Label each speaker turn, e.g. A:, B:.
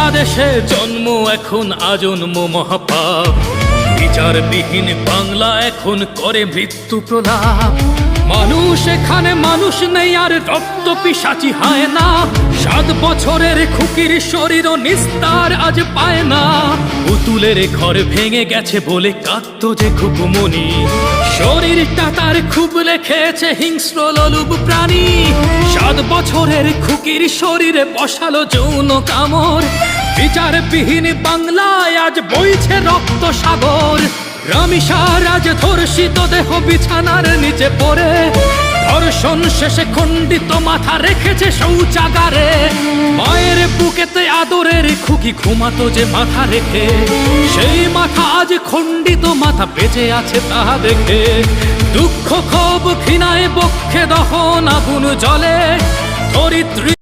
A: বাংলাদেশে জন্ম এখন আজন্ম মহাপাপ। বিচারবিহীন বাংলা এখন করে মৃত্যু প্রলাপ। মানুষ এখানে মানুষ নেই আর রক্ত পিশাচি হয় না। 7 বছরের খুকির শরীরও নিস্তার আজ পায় না। পুতুলের ঘর ভেঙে গেছে বলে কাঁদত যে খুকুমনি, শরীরটা তার খুব রেখেছে হিংস্র লোলুপ প্রাণী। 7 বছরের খুকির শরীরে বসালো যৌন কামড়। বিচারবিহীন বাংলায় আজ বইছে রক্ত সাগর। রামিসার আজ ধর্ষিত দেহ বিছানার নিচে পড়ে, ধর্ষণ শেষে খণ্ডিত মাথা রেখেছে শৌচাগারে। মায়ের বুকেতে আদরের খুকি ঘুমাতো যে মাথা রেখে, সেই মাথা আজ খণ্ডিত মাথা বেঁচে আছে তা দেখে। দুঃখ ক্ষোভ ঘৃণায় বক্ষে দহন আগুন জ্বলে, ধরিত্রী